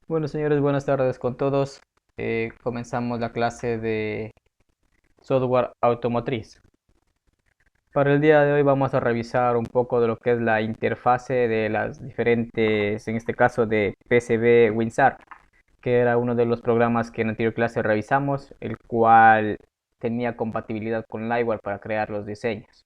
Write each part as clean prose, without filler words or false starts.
Bueno, señores, buenas tardes con todos. Comenzamos la clase de software automotriz. Para el día de hoy vamos a revisar un poco de lo que es la interfase de las diferentes, en este caso de PCB WinSAR, que era uno de los programas que en la anterior clase revisamos, el cual tenía compatibilidad con Livewire para crear los diseños.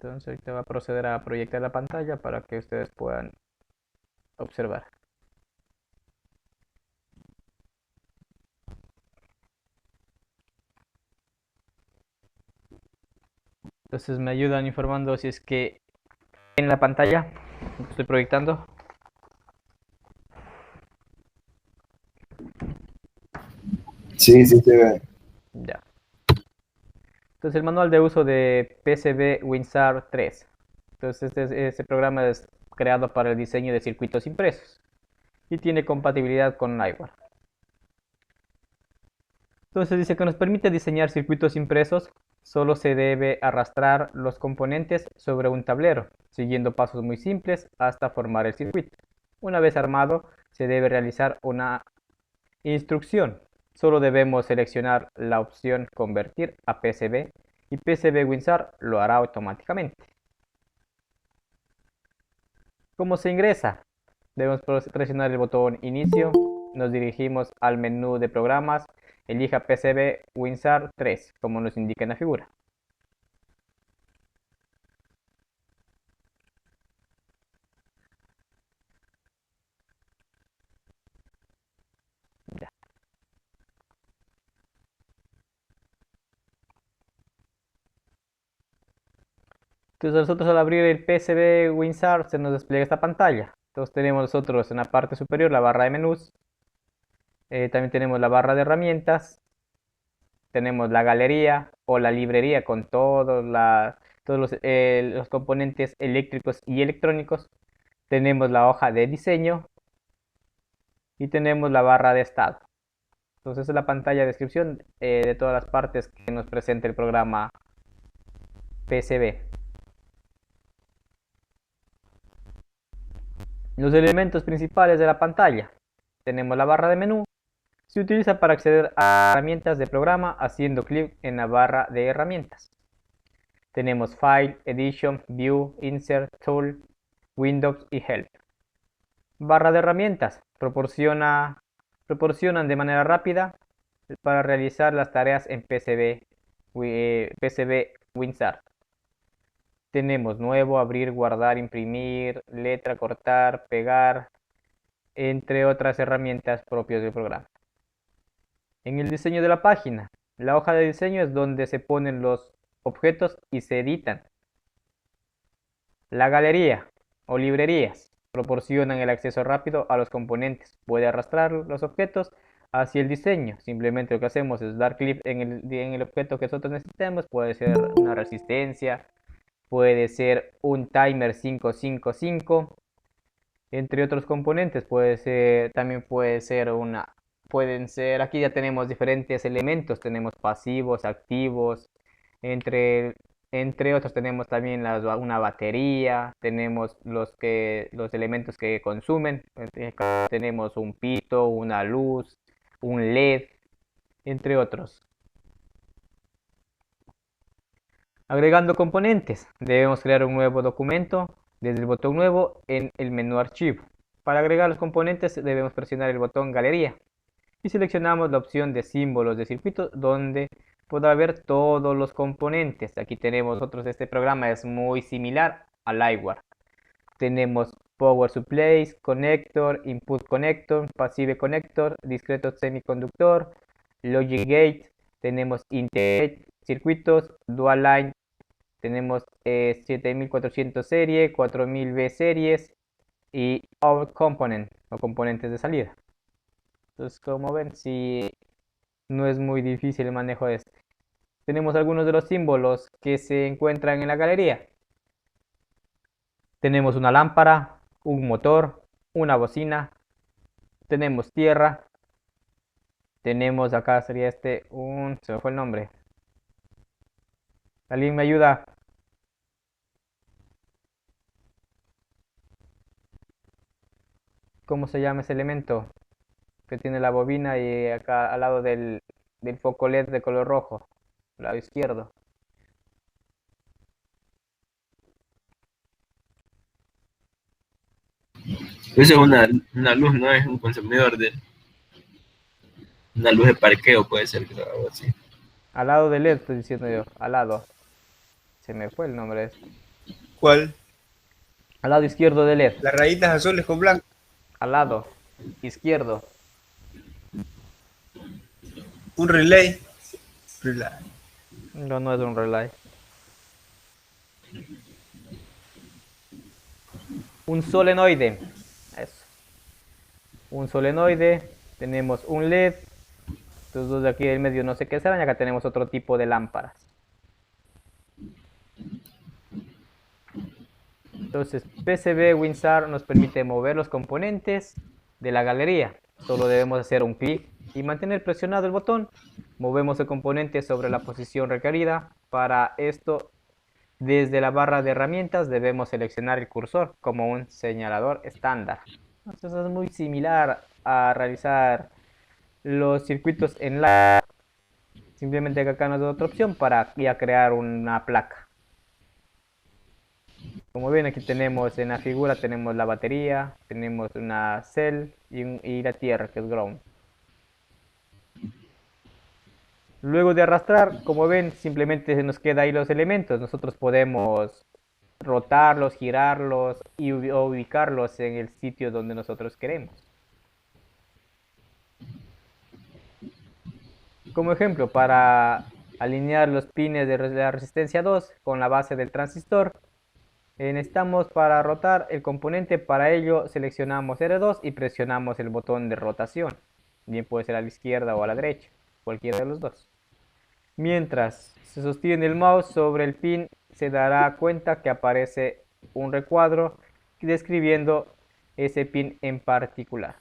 Entonces ahorita va a proceder a proyectar la pantalla para que ustedes puedan observar. Entonces me ayudan informando si es que en la pantalla estoy proyectando. Sí, sí se ve. Ya. Entonces el manual de uso de PCB WinSAR 3. Entonces este programa es creado para el diseño de circuitos impresos y tiene compatibilidad con Livewire. Entonces dice que nos permite diseñar circuitos impresos. Solo se debe arrastrar los componentes sobre un tablero, siguiendo pasos muy simples hasta formar el circuito. Una vez armado, se debe realizar una instrucción. Solo debemos seleccionar la opción Convertir a PCB y PCB WinSAR lo hará automáticamente. ¿Cómo se ingresa? Debemos presionar el botón Inicio, nos dirigimos al menú de programas, elija PCB WinSAR 3, como nos indica en la figura. Ya. Entonces nosotros al abrir el PCB WinSAR se nos despliega esta pantalla. Entonces tenemos nosotros en la parte superior la barra de menús, también tenemos la barra de herramientas, tenemos la galería o la librería con todos los componentes eléctricos y electrónicos. Tenemos la hoja de diseño y tenemos la barra de estado. Entonces es la pantalla de descripción de todas las partes que nos presenta el programa PCB. Los elementos principales de la pantalla. Tenemos la barra de menú. Se utiliza para acceder a herramientas de programa haciendo clic en la barra de herramientas. Tenemos File, Edition, View, Insert, Tool, Windows y Help. Barra de herramientas. Proporcionan de manera rápida para realizar las tareas en PCB WinSAR. Tenemos nuevo, abrir, guardar, imprimir, letra, cortar, pegar, entre otras herramientas propias del programa. En el diseño de la página, la hoja de diseño es donde se ponen los objetos y se editan. La galería o librerías proporcionan el acceso rápido a los componentes. Puede arrastrar los objetos hacia el diseño. Simplemente lo que hacemos es dar clic en el objeto que nosotros necesitemos. Puede ser una resistencia, puede ser un timer 555, entre otros componentes. También pueden ser, aquí ya tenemos diferentes elementos. Tenemos pasivos, activos, entre, entre otros tenemos también una batería, tenemos los elementos que consumen, tenemos un pito, una luz, un LED, entre otros. Agregando componentes, debemos crear un nuevo documento desde el botón nuevo en el menú archivo. Para agregar los componentes debemos presionar el botón galería y seleccionamos la opción de símbolos de circuito donde podrá ver todos los componentes. Aquí tenemos otros. Este programa es muy similar a Livewire. Tenemos Power Supplies, Connector, Input Connector, Passive Connector, Discreto Semiconductor, Logic Gate, tenemos Integrate, circuitos, Dual Line, tenemos 7400 serie, 4000B series y Out Component o componentes de salida. Entonces, como ven, si no es muy difícil el manejo de este. Tenemos algunos de los símbolos que se encuentran en la galería. Tenemos una lámpara, un motor, una bocina, tenemos tierra, tenemos acá sería se me fue el nombre. ¿Alguien me ayuda? ¿Cómo se llama ese elemento? Que tiene la bobina y acá al lado del foco LED de color rojo, lado izquierdo. Eso es una luz, no es un consumidor de una luz de parqueo, puede ser, creo, algo así. Al lado del LED estoy diciendo yo, al lado. Se me fue el nombre de esto. ¿Cuál? Al lado izquierdo del LED. Las rayitas azules con blanco. Al lado izquierdo. Un relay. Relay. No, no es un relay. Un solenoide. Eso. Un solenoide. Tenemos un LED. Estos dos de aquí del medio no sé qué serán. Y acá tenemos otro tipo de lámparas. Entonces, PCB WinSAR nos permite mover los componentes de la galería. Solo debemos hacer un clic y mantener presionado el botón. Movemos el componente sobre la posición requerida. Para esto, desde la barra de herramientas debemos seleccionar el cursor como un señalador estándar. Entonces es muy similar a realizar los circuitos en la... Simplemente que acá nos da otra opción para ya crear una placa. Como ven, aquí tenemos en la figura, tenemos la batería, tenemos una cell y la tierra, que es ground. Luego de arrastrar, como ven, simplemente se nos queda ahí los elementos. Nosotros podemos rotarlos, girarlos y ubicarlos en el sitio donde nosotros queremos. Como ejemplo, para alinear los pines de la resistencia 2 con la base del transistor, necesitamos para rotar el componente. Para ello seleccionamos R2 y presionamos el botón de rotación. Bien puede ser a la izquierda o a la derecha, cualquiera de los dos. Mientras se sostiene el mouse sobre el pin, se dará cuenta que aparece un recuadro describiendo ese pin en particular.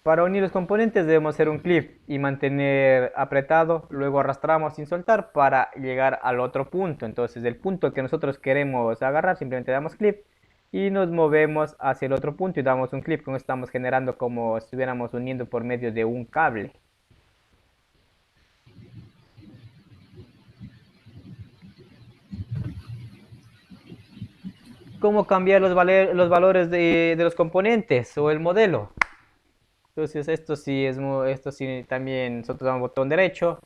Para unir los componentes debemos hacer un clic y mantener apretado, luego arrastramos sin soltar para llegar al otro punto. Entonces del punto que nosotros queremos agarrar, simplemente damos clic y nos movemos hacia el otro punto y damos un clic. Con esto estamos generando como si estuviéramos uniendo por medio de un cable. ¿Cómo cambiar los valores de los componentes o el modelo? Entonces esto sí también nosotros damos botón derecho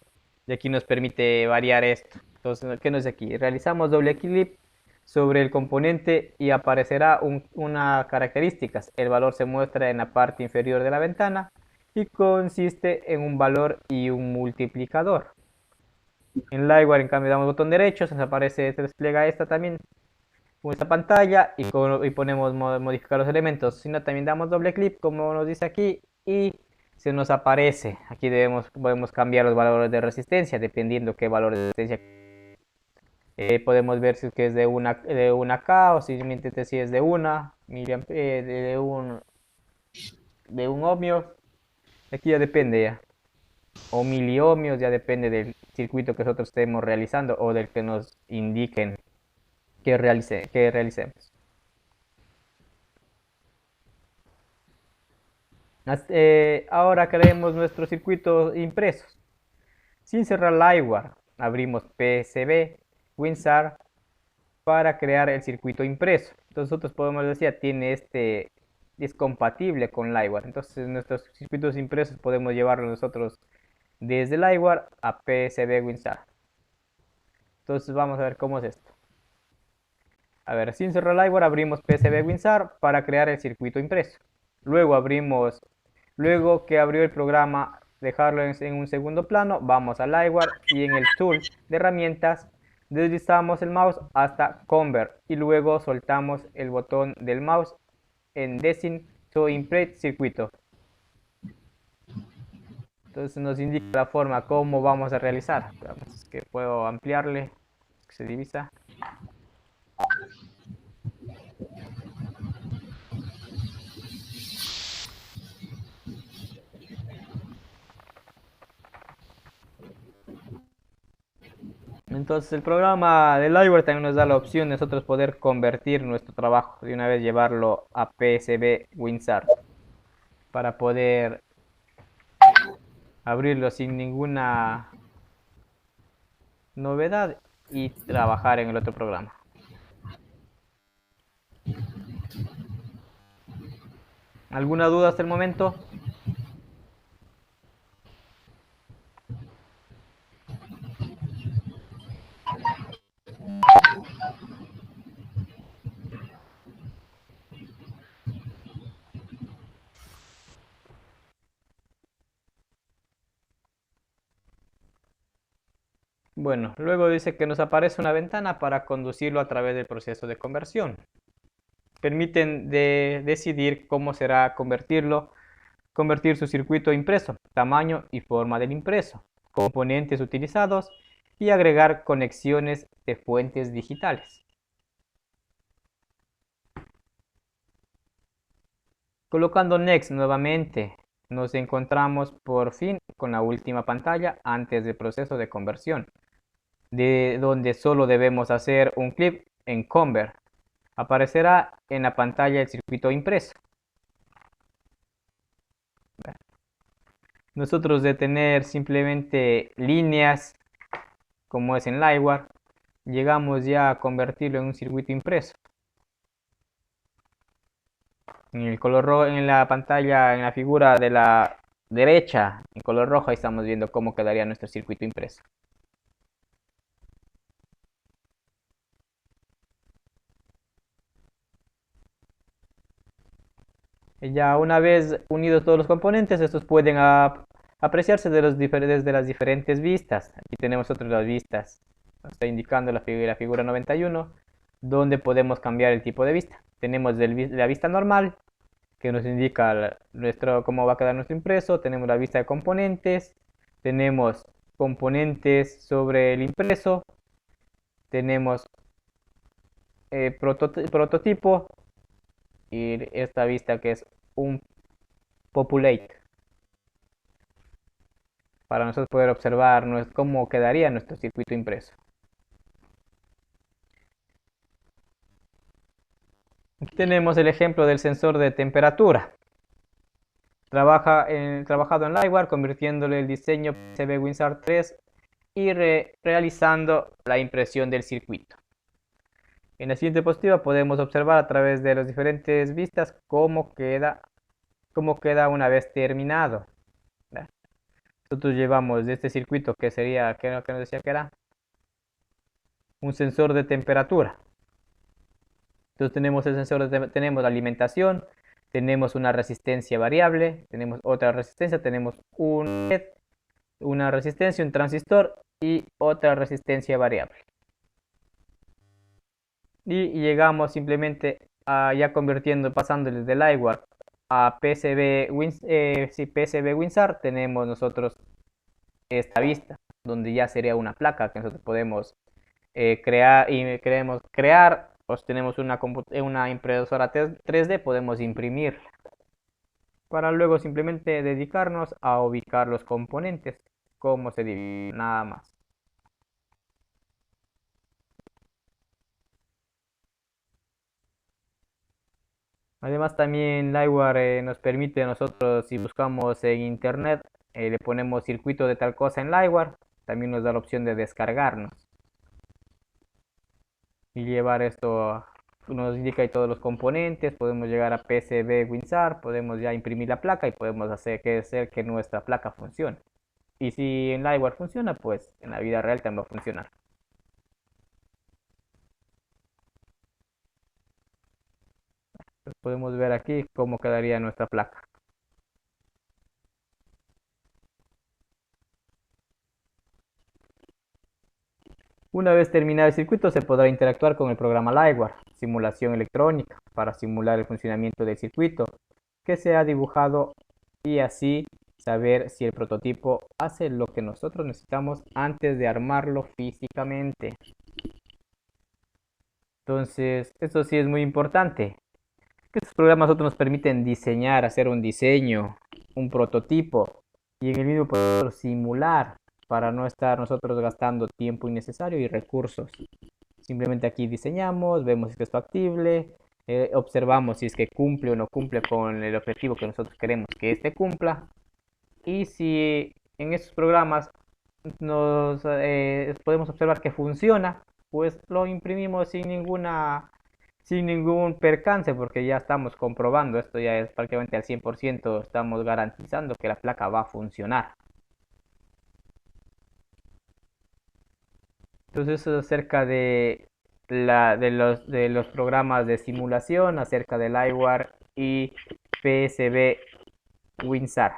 y aquí nos permite variar esto. Entonces, ¿qué nos dice aquí? Realizamos doble clic sobre el componente y aparecerá una características. El valor se muestra en la parte inferior de la ventana y consiste en un valor y un multiplicador. En Livewire, en cambio, damos botón derecho, se despliega esta también con esta pantalla y ponemos modificar los elementos. Si no, también damos doble clic como nos dice aquí y se nos aparece. Aquí podemos cambiar los valores de resistencia dependiendo qué valor de resistencia. Podemos ver si es que es de una K o simplemente si es de una de un ohmio. Aquí ya depende ya. O miliohmios, ya depende del circuito que nosotros estemos realizando o del que nos indiquen que realicemos. Ahora creemos nuestros circuitos impresos. Sin cerrar Livewire, abrimos PCB WinSAR para crear el circuito impreso. Entonces nosotros podemos decir, es compatible con Livewire. Entonces nuestros circuitos impresos podemos llevarlos nosotros desde Livewire a PCB WinSAR. Entonces vamos a ver cómo es esto. A ver, sin cerrar Livewire abrimos PCB WinSAR para crear el circuito impreso. Luego que abrió el programa, dejarlo en un segundo plano, vamos a Livewire y en el tool de herramientas deslizamos el mouse hasta Convert y luego soltamos el botón del mouse en Design to Imprint Circuito. Entonces nos indica la forma como vamos a realizar. Veamos que puedo ampliarle, que se divisa. Entonces el programa de Liveware también nos da la opción de nosotros poder convertir nuestro trabajo de una vez llevarlo a PSB WinSAR para poder abrirlo sin ninguna novedad y trabajar en el otro programa. ¿Alguna duda hasta el momento? Bueno, luego dice que nos aparece una ventana para conducirlo a través del proceso de conversión. Permiten decidir cómo será convertir su circuito impreso, tamaño y forma del impreso, componentes utilizados y agregar conexiones de fuentes digitales. Colocando Next nuevamente, nos encontramos por fin con la última pantalla antes del proceso de conversión, de donde solo debemos hacer un clic en Convert. Aparecerá en la pantalla el circuito impreso. Nosotros de tener simplemente líneas, como es en Liveware, llegamos ya a convertirlo en un circuito impreso. En el color rojo, en la pantalla, en la figura de la derecha, en color rojo, ahí estamos viendo cómo quedaría nuestro circuito impreso. Ya una vez unidos todos los componentes, estos pueden apreciarse desde las diferentes vistas. Aquí tenemos otras vistas. Nos está indicando la figura 91, donde podemos cambiar el tipo de vista. Tenemos la vista normal, que nos indica cómo va a quedar nuestro impreso. Tenemos la vista de componentes. Tenemos componentes sobre el impreso. Tenemos prototipo. Y esta vista que es un populate, para nosotros poder observar cómo quedaría nuestro circuito impreso. Aquí tenemos el ejemplo del sensor de temperatura. Trabajado en Liveware, convirtiéndole el diseño PCB WinSAR 3 y realizando la impresión del circuito. En la siguiente diapositiva podemos observar a través de las diferentes vistas cómo queda una vez terminado. Nosotros llevamos de este circuito que sería, ¿qué nos decía que era? Un sensor de temperatura. Entonces tenemos el sensor, tenemos la alimentación, tenemos una resistencia variable, tenemos otra resistencia, tenemos una resistencia, un transistor y otra resistencia variable. Y llegamos simplemente ya pasando desde Liveware a PCB WinSAR, tenemos nosotros esta vista, donde ya sería una placa que nosotros podemos crear, y queremos crear, o si tenemos una impresora 3D, podemos imprimirla, para luego simplemente dedicarnos a ubicar los componentes, cómo se dividen, nada más. Además también Liveware nos permite a nosotros, si buscamos en internet, le ponemos circuito de tal cosa en Liveware, también nos da la opción de descargarnos y llevar esto, nos indica ahí todos los componentes. Podemos llegar a PCB WinSAR, podemos ya imprimir la placa y podemos hacer que nuestra placa funcione. Y si en Liveware funciona, pues en la vida real también va a funcionar. Podemos ver aquí cómo quedaría nuestra placa. Una vez terminado el circuito, se podrá interactuar con el programa Liveware, simulación electrónica, para simular el funcionamiento del circuito que se ha dibujado y así saber si el prototipo hace lo que nosotros necesitamos antes de armarlo físicamente. Entonces, esto sí es muy importante. Estos programas nosotros nos permiten diseñar, hacer un diseño, un prototipo, y en el mismo podemos simular para no estar nosotros gastando tiempo innecesario y recursos. Simplemente aquí diseñamos, vemos si es factible, observamos si es que cumple o no cumple con el objetivo que nosotros queremos que este cumpla. Y si en estos programas nos podemos observar que funciona, pues lo imprimimos sin ningún percance, porque ya estamos comprobando, esto ya es prácticamente al 100%, estamos garantizando que la placa va a funcionar. Entonces eso es acerca de los programas de simulación, acerca del LiveWire y PSB WinSAR.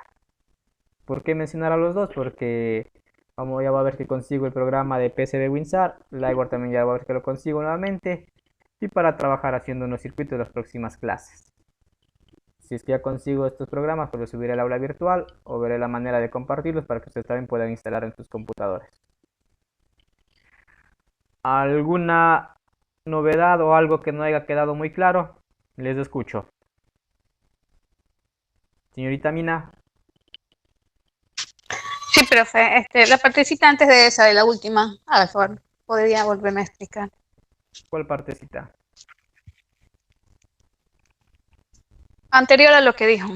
¿Por qué mencionar a los dos? Porque vamos, ya va a ver que consigo el programa de PSB WinSAR, LiveWire también ya va a ver que lo consigo nuevamente, y para trabajar haciendo unos circuitos de las próximas clases. Si es que ya consigo estos programas, pues los subiré al aula virtual o veré la manera de compartirlos para que ustedes también puedan instalar en sus computadores. ¿Alguna novedad o algo que no haya quedado muy claro? Les escucho. Señorita Mina. Sí, profe, la partecita antes de esa, de la última, a ver, favor, podría volverme a explicar. ¿Cuál partecita? Anterior a lo que dijo.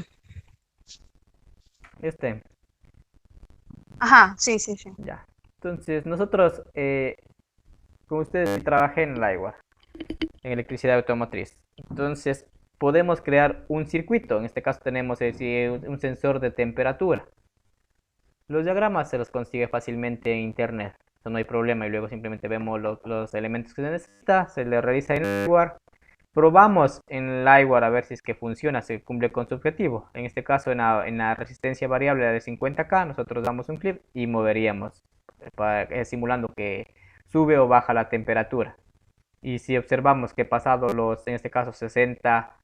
Ajá, sí. Ya. Entonces, nosotros, como ustedes, trabajé en LiveWire, en electricidad automotriz. Entonces, podemos crear un circuito. En este caso tenemos un sensor de temperatura. Los diagramas se los consigue fácilmente en internet. Eso no hay problema. Y luego simplemente vemos los elementos que se necesita. Se le realiza en LiveWire. Probamos en LiveWire a ver si es que funciona, si cumple con su objetivo. En este caso, en la resistencia variable de 50K, nosotros damos un clip y moveríamos, simulando que sube o baja la temperatura. Y si observamos que pasado en este caso 60,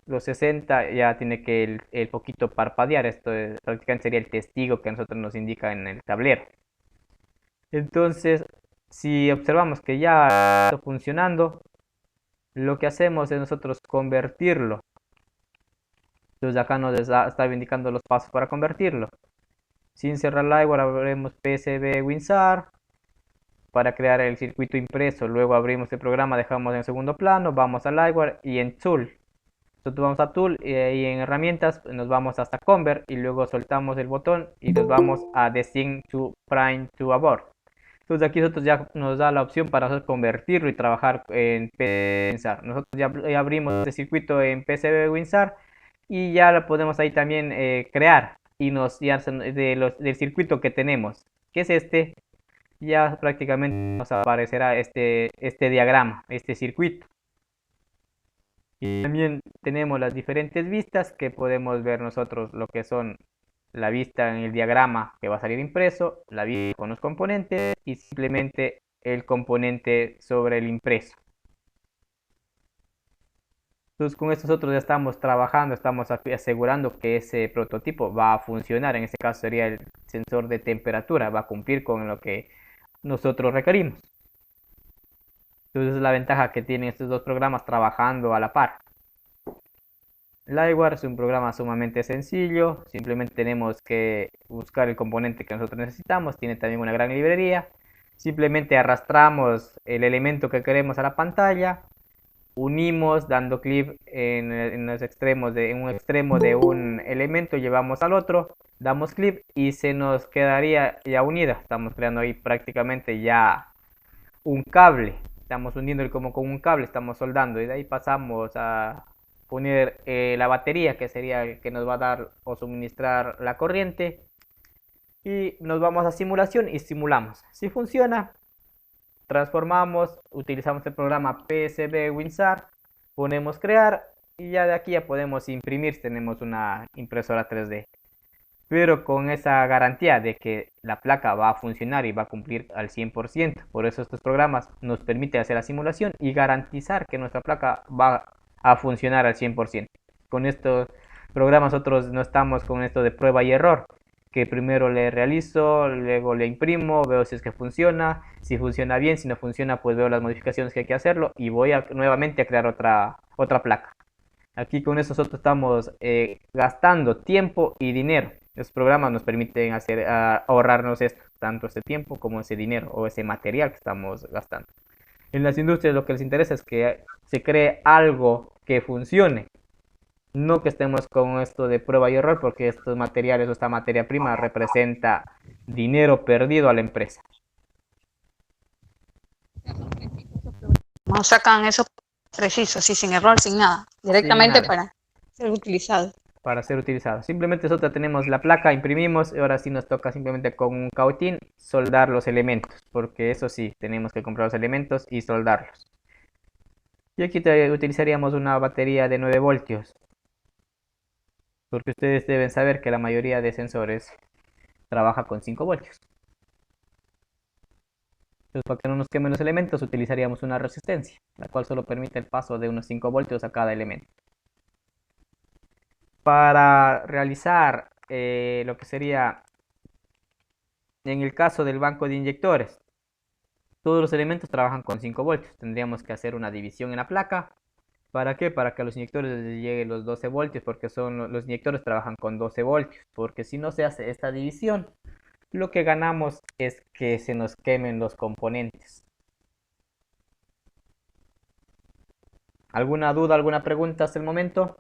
los 60 ya tiene que el poquito parpadear. Esto prácticamente sería el testigo que a nosotros nos indica en el tablero. Entonces, si observamos que ya está funcionando, lo que hacemos es nosotros convertirlo. Entonces acá nos está indicando los pasos para convertirlo. Sin cerrar LiveWire abrimos PSB WinSAR para crear el circuito impreso. Luego abrimos el programa, dejamos en segundo plano, vamos a LiveWire y en Tool. Nosotros vamos a Tool y en herramientas nos vamos hasta Convert y luego soltamos el botón y nos vamos a Design to Prime to Abort. Entonces aquí nosotros ya nos da la opción para nosotros convertirlo y trabajar en WinSAR. Nosotros ya abrimos este circuito en PCB WinSAR y ya lo podemos ahí también crear y del circuito que tenemos, que es este, ya prácticamente nos aparecerá este diagrama, este circuito. Y también tenemos las diferentes vistas que podemos ver nosotros, lo que son la vista en el diagrama que va a salir impreso, la vista con los componentes y simplemente el componente sobre el impreso. Entonces con esto nosotros ya estamos trabajando, estamos asegurando que ese prototipo va a funcionar. En este caso sería el sensor de temperatura, va a cumplir con lo que nosotros requerimos. Entonces es la ventaja que tienen estos dos programas trabajando a la par. LiveWire es un programa sumamente sencillo, simplemente tenemos que buscar el componente que nosotros necesitamos, tiene también una gran librería, simplemente arrastramos el elemento que queremos a la pantalla, unimos dando clic en los extremos en un extremo de un elemento, llevamos al otro, damos clic y se nos quedaría ya unida. Estamos creando ahí prácticamente ya un cable, estamos uniendo como con un cable, estamos soldando y de ahí pasamos a poner la batería, que sería el que nos va a dar o suministrar la corriente, y nos vamos a simulación y simulamos. Si funciona, transformamos, utilizamos el programa PSB WinSAR, ponemos crear y ya de aquí ya podemos imprimir. Tenemos una impresora 3D, pero con esa garantía de que la placa va a funcionar y va a cumplir al 100%. Por eso estos programas nos permiten hacer la simulación y garantizar que nuestra placa va a funcionar al 100%. Con estos programas nosotros no estamos con esto de prueba y error, que primero le realizo, luego le imprimo, veo si es que funciona, si funciona bien, si no funciona pues veo las modificaciones que hay que hacerlo y voy nuevamente a crear otra placa. Aquí con eso nosotros estamos gastando tiempo y dinero, Los programas nos permiten ahorrarnos tanto ese tiempo como ese dinero o ese material que estamos gastando. En las industrias lo que les interesa es que se cree algo que funcione, no que estemos con esto de prueba y error, porque estos materiales o esta materia prima representa dinero perdido a la empresa. No sacan eso preciso, así sin error, sin nada, directamente nada. para ser utilizado. Para ser utilizado. Simplemente nosotros tenemos la placa, imprimimos y ahora sí nos toca simplemente con un cautín soldar los elementos, porque eso sí, tenemos que comprar los elementos y soldarlos. Y aquí utilizaríamos una batería de 9 voltios, porque ustedes deben saber que la mayoría de sensores trabaja con 5 voltios. Entonces, para que no nos quemen los elementos, utilizaríamos una resistencia, la cual solo permite el paso de unos 5 voltios a cada elemento. Para realizar lo que sería, en el caso del banco de inyectores, todos los elementos trabajan con 5 voltios. Tendríamos que hacer una división en la placa. ¿Para qué? Para que a los inyectores les lleguen los 12 voltios, porque los inyectores trabajan con 12 voltios. Porque si no se hace esta división, lo que ganamos es que se nos quemen los componentes. ¿Alguna duda, alguna pregunta hasta el momento?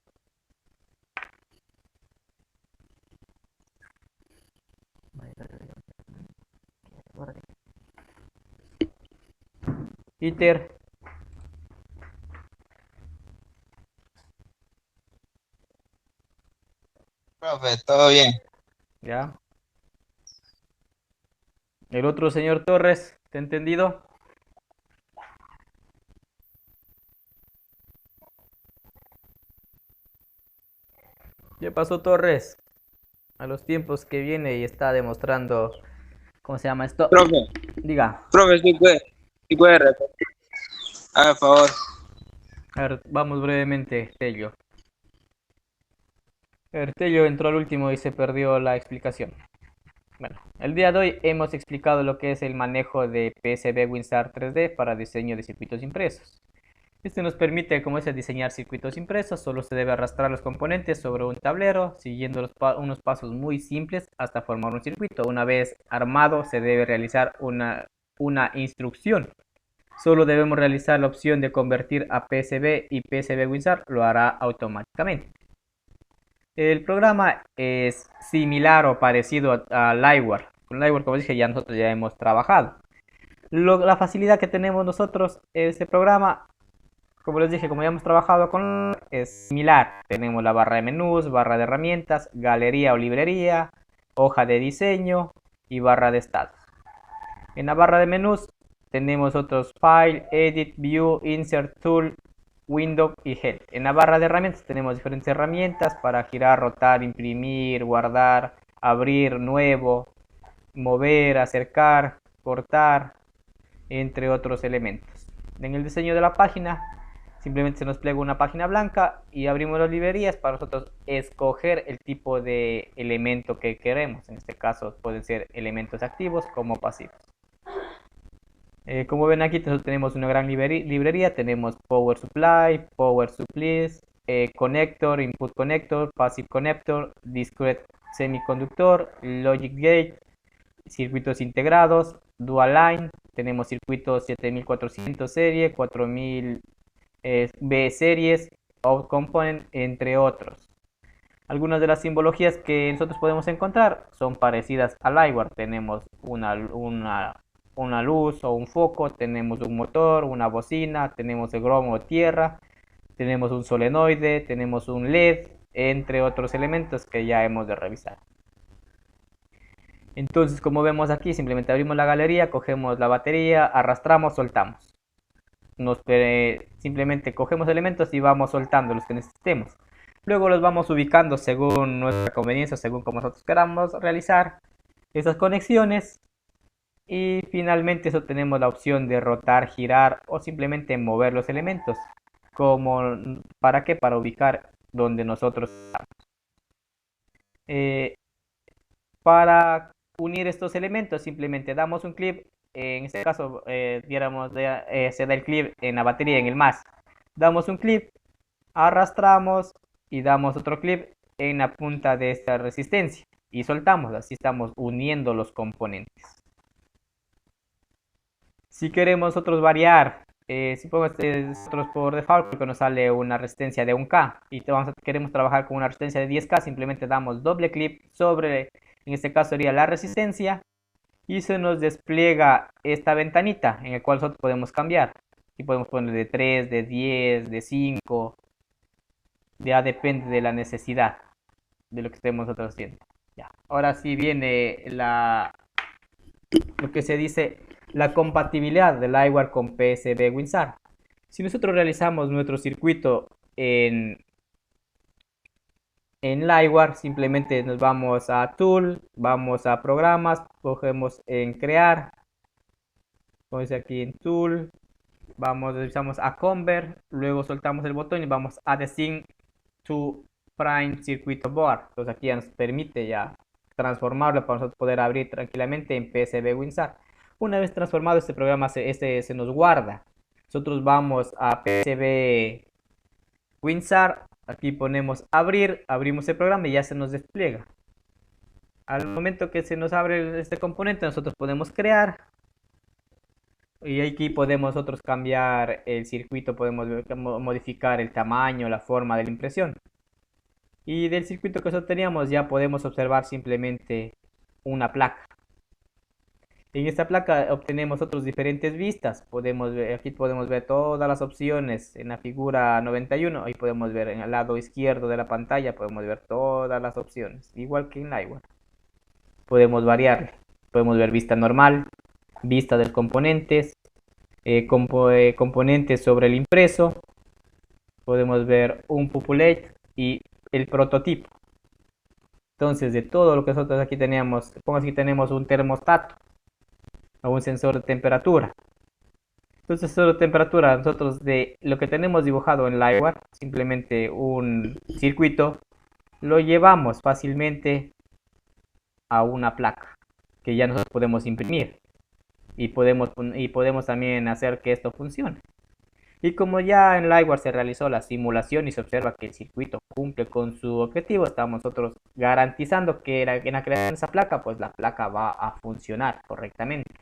Iter. Profe, todo bien. ¿Ya? El otro señor Torres, ¿te ha entendido? ¿Qué pasó, Torres? A los tiempos que viene y está demostrando, ¿cómo se llama esto? Profe, Diga. profe, sí puede repetir. Por favor. A ver, vamos brevemente, Tello. A ver, Tello entró al último y se perdió la explicación. Bueno, el día de hoy hemos explicado lo que es el manejo de PCB WinStar 3D para diseño de circuitos impresos. Este nos permite, como es, diseñar circuitos impresos. Solo se debe arrastrar los componentes sobre un tablero, siguiendo unos pasos muy simples hasta formar un circuito. Una vez armado, se debe realizar una instrucción. Solo debemos realizar la opción de convertir a PCB y PCB WinStar lo hará automáticamente. El programa es similar o parecido a Liveware. Con Liveware, como dije, nosotros ya hemos trabajado. La facilidad que tenemos nosotros en este programa, como les dije, como ya hemos trabajado con, es similar. Tenemos la barra de menús, barra de herramientas, galería o librería, hoja de diseño y barra de estados. En la barra de menús tenemos otros File, Edit, View, Insert Tool, Window y Head. En la barra de herramientas tenemos diferentes herramientas para girar, rotar, imprimir, guardar, abrir, nuevo, mover, acercar, cortar, entre otros elementos. En el diseño de la página simplemente se nos plega una página blanca y abrimos las librerías para nosotros escoger el tipo de elemento que queremos. En este caso pueden ser elementos activos como pasivos. Como ven aquí tenemos una gran librería. Tenemos Power Supply, Power Supplies, Connector, Input Connector, Passive Connector, Discrete Semiconductor, Logic Gate, circuitos integrados, Dual Line. Tenemos circuitos 7400 serie, 4000 B series, Out Component, entre otros. Algunas de las simbologías que nosotros podemos encontrar son parecidas a Liveware. Tenemos una luz o un foco, tenemos un motor, una bocina, tenemos el gromo o tierra, tenemos un solenoide, tenemos un LED, entre otros elementos que ya hemos de revisar. Entonces, como vemos aquí, simplemente abrimos la galería, cogemos la batería, arrastramos, soltamos. Simplemente cogemos elementos y vamos soltando los que necesitemos. Luego los vamos ubicando según nuestra conveniencia, según como nosotros queramos realizar esas conexiones. Y finalmente eso tenemos la opción de rotar, girar o simplemente mover los elementos. ¿Para qué? Para ubicar donde nosotros estamos. Para unir estos elementos simplemente damos un clic. En este caso se da el clic en la batería, en el más. Damos un clic, arrastramos y damos otro clic en la punta de esta resistencia. y soltamos, así estamos uniendo los componentes. Si queremos nosotros variar, si ponemos nosotros por default, que nos sale una resistencia de 1K y queremos trabajar con una resistencia de 10K, simplemente damos doble clic sobre, en este caso sería la resistencia, y se nos despliega esta ventanita en la cual nosotros podemos cambiar. Y podemos poner de 3, de 10, de 5, ya depende de la necesidad de lo que estemos nosotros haciendo. Ya. Ahora sí viene lo que se dice la compatibilidad del LiveWire con PCB WinSAR. Si nosotros realizamos nuestro circuito en LiveWire, simplemente nos vamos a Tool, vamos a Programas, cogemos en Crear, como dice aquí en Tool, revisamos a Convert, luego soltamos el botón y vamos a Design to Prime Circuit Board. Entonces aquí ya nos permite ya transformarlo para nosotros poder abrir tranquilamente en PCB WinSAR. Una vez transformado este programa se nos guarda. Nosotros vamos a PCB WinSAR, aquí ponemos abrir, abrimos el programa y ya se nos despliega. Al momento que se nos abre este componente, nosotros podemos crear. Y aquí podemos nosotros cambiar el circuito, podemos modificar el tamaño, la forma de la impresión. Y del circuito que nosotros teníamos ya podemos observar simplemente una placa. En esta placa obtenemos otros diferentes vistas. Aquí podemos ver todas las opciones en la figura 91. Ahí podemos ver en el lado izquierdo de la pantalla, podemos ver todas las opciones, igual que en LiveWire. Podemos variarle. Podemos ver vista normal, vista de componentes, componentes sobre el impreso. Podemos ver un populate y el prototipo. Entonces, de todo lo que nosotros aquí tenemos, supongamos que tenemos un termostato o un sensor de temperatura. Entonces, sensor de temperatura, nosotros de lo que tenemos dibujado en LiveWire, simplemente un circuito, lo llevamos fácilmente a una placa que ya nosotros podemos imprimir y podemos también hacer que esto funcione. Y como ya en LiveWire se realizó la simulación y se observa que el circuito cumple con su objetivo, estamos nosotros garantizando que en la creación de esa placa, pues la placa va a funcionar correctamente.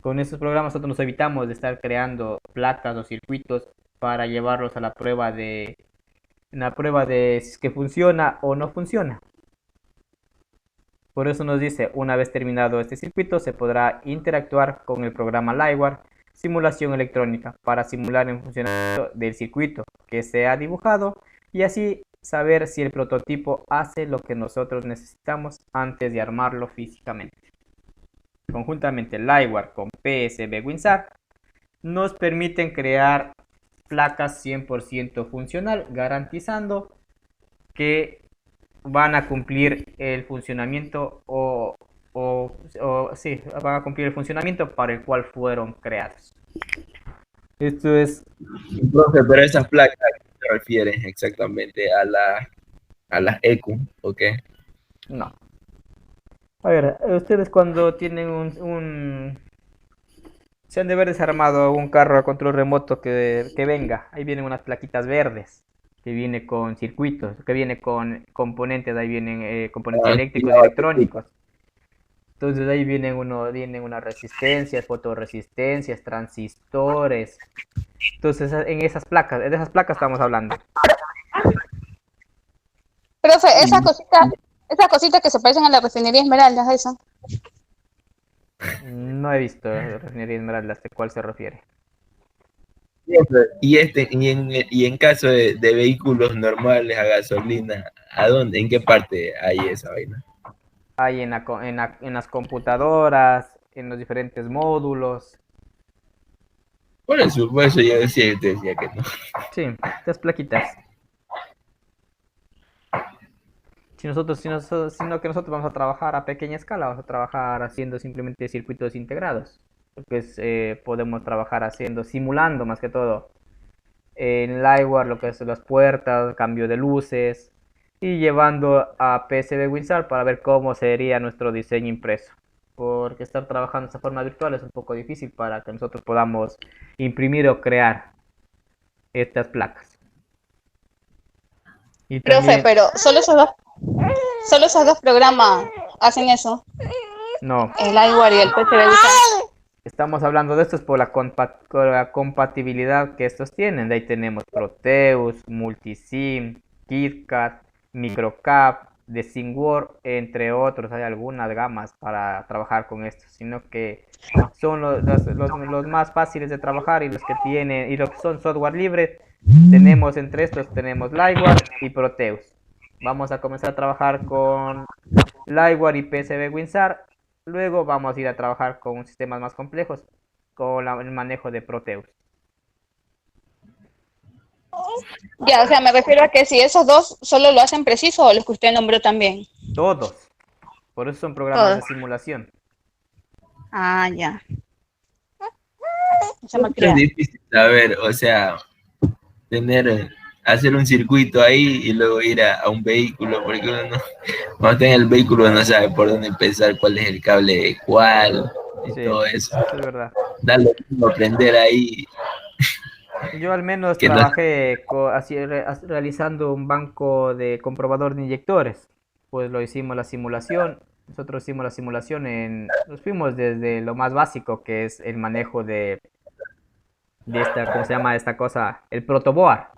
Con estos programas nosotros nos evitamos de estar creando placas o circuitos para llevarlos a la prueba de si es que funciona o no funciona. Por eso nos dice, una vez terminado este circuito, se podrá interactuar con el programa LiveWire simulación electrónica para simular el funcionamiento del circuito que se ha dibujado y así saber si el prototipo hace lo que nosotros necesitamos antes de armarlo físicamente. Conjuntamente LiveWire con PCB WinSAR nos permiten crear placas 100% funcional, garantizando que van a cumplir el funcionamiento van a cumplir el funcionamiento para el cual fueron creados. Esto es... Profe, pero esas placas, ¿a qué te refieres exactamente? ¿A las EQ o qué? No. A ver, ustedes cuando tienen se han de haber desarmado un carro a control remoto que venga, ahí vienen unas plaquitas verdes, que viene con circuitos, que viene con componentes, ahí vienen componentes eléctricos y electrónicos. Entonces ahí vienen unas resistencias, fotorresistencias, transistores. Entonces de esas placas estamos hablando. Profe, esas cositas que se parecen a la refinería Esmeraldas, eso. No he visto refinería Esmeraldas, ¿de cuál se refiere? Y en caso de vehículos normales a gasolina, ¿a dónde? ¿En qué parte hay esa vaina? Hay en las computadoras, en los diferentes módulos. Por eso yo decía que no. Sí, estas plaquitas. Sino que nosotros vamos a trabajar a pequeña escala, vamos a trabajar haciendo simplemente circuitos integrados. Porque podemos trabajar simulando más que todo en LiveWire lo que es las puertas, cambio de luces y llevando a PCB WinSAR para ver cómo sería nuestro diseño impreso. Porque estar trabajando de esta forma virtual es un poco difícil para que nosotros podamos imprimir o crear estas placas. Y Profe, también, pero solo Solo esos dos programas hacen eso, No, el iWare y el PCB Wizard. estamos hablando de estos por por la compatibilidad que estos tienen. De ahí tenemos Proteus, Multisim, KitKat, Microcap, TheSimWorld, entre otros. Hay algunas gamas para trabajar con estos, sino que son los más fáciles de trabajar y los que tienen y los que son software libre. Tenemos entre estos tenemos Liveware y Proteus. Vamos a comenzar a trabajar con Liveware y PCB WinSAR. Luego vamos a ir a trabajar con sistemas más complejos, con el manejo de Proteus. Ya, o sea, me refiero a que si esos dos solo lo hacen preciso o los que usted nombró también. Todos. Por eso son programas Todos. de simulación. Ah, ya. Se me Es crea. difícil saber, o sea, hacer un circuito ahí y luego ir a un vehículo, porque uno no, cuando está en el vehículo no sabe por dónde empezar, cuál es el cable de cuál y Sí, todo eso. es verdad. Da lo mismo aprender ahí Yo al menos que no. trabajé realizando un banco de comprobador de inyectores. Pues lo hicimos la simulación. Nosotros hicimos la simulación nos fuimos desde lo más básico, que es el manejo de esta, ¿cómo se llama esta cosa? El protoboard.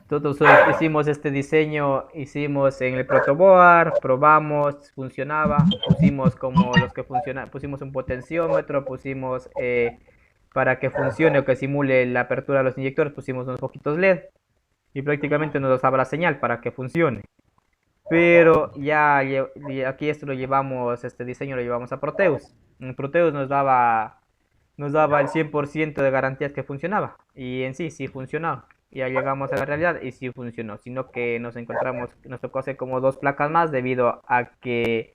Nosotros hicimos este diseño, hicimos en el protoboard, probamos, funcionaba, pusimos como los que funcionan, pusimos un potenciómetro, pusimos para que funcione o que simule la apertura de los inyectores, pusimos unos poquitos LED y prácticamente nos daba la señal para que funcione. Pero ya aquí esto lo llevamos, este diseño lo llevamos a Proteus. En Proteus nos daba el 100% de garantías que funcionaba. Y en sí funcionaba. Ya llegamos a la realidad y sí funcionó. Sino que nos tocó hacer como dos placas más debido a que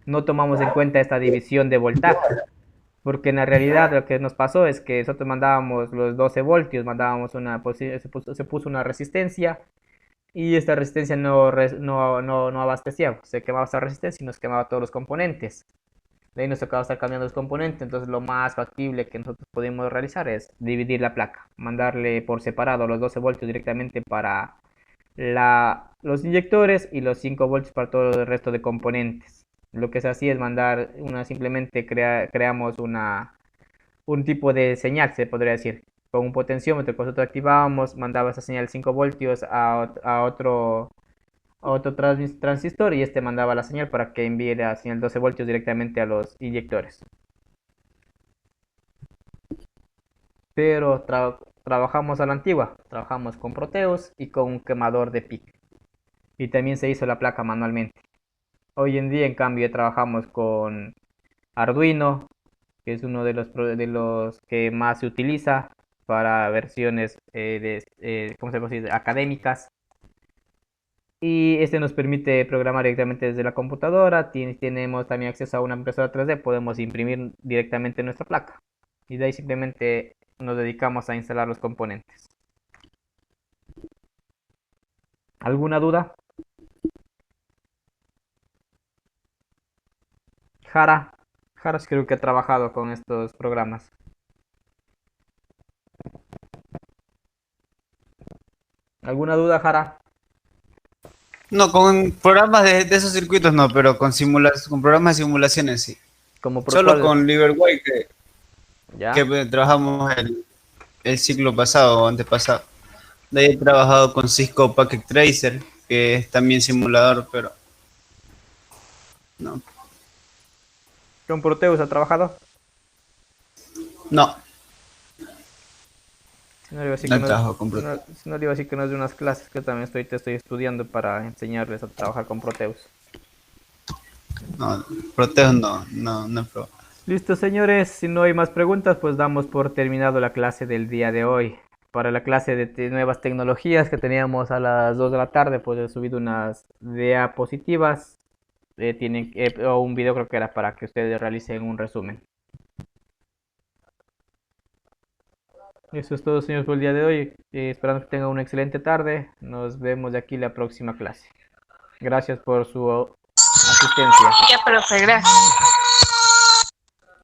no tomamos en cuenta esta división de voltaje. Porque en la realidad lo que nos pasó es que nosotros mandábamos los 12 voltios, se puso una resistencia y esta resistencia no abastecía. Se quemaba esta resistencia y nos quemaba todos los componentes. De ahí nos tocaba estar cambiando los componentes, entonces lo más factible que nosotros podemos realizar es dividir la placa, mandarle por separado los 12 voltios directamente para los inyectores y los 5 voltios para todo el resto de componentes. Lo que se hacía es simplemente creamos un tipo de señal, se podría decir, con un potenciómetro que nosotros activábamos, mandaba esa señal 5 voltios a otro transistor y este mandaba la señal para que envíe la señal 12 voltios directamente a los inyectores. Pero trabajamos a la antigua, trabajamos con Proteus y con un quemador de PIC. Y también se hizo la placa manualmente. Hoy en día, en cambio, trabajamos con Arduino, que es uno de los que más se utiliza para versiones ¿cómo se puede decir? Académicas. Y este nos permite programar directamente desde la computadora. Tenemos también acceso a una impresora 3D. Podemos imprimir directamente nuestra placa. Y de ahí simplemente nos dedicamos a instalar los componentes. ¿Alguna duda? Jara creo que ha trabajado con estos programas. ¿Alguna duda, Jara? No, con programas de esos circuitos no, pero con programas de simulaciones sí. Solo con Liverway que trabajamos el ciclo pasado o antepasado. De ahí he trabajado con Cisco Packet Tracer, que es también simulador, pero no. ¿Con Proteus ha trabajado? No. Si no le iba a decir No que trabajo con Proteus. si no le iba a decir que no es de unas clases que también te estoy estudiando para enseñarles a trabajar con Proteus. No, Proteus no he probado. Listo, señores, si no hay más preguntas, pues damos por terminado la clase del día de hoy. Para la clase de nuevas tecnologías que teníamos a las 2 de la tarde, pues he subido unas diapositivas. O un video creo que era para que ustedes realicen un resumen. Eso es todo, señores, por el día de hoy. Esperando que tengan una excelente tarde. Nos vemos de aquí la próxima clase. Gracias por su asistencia. Ya, profe, gracias.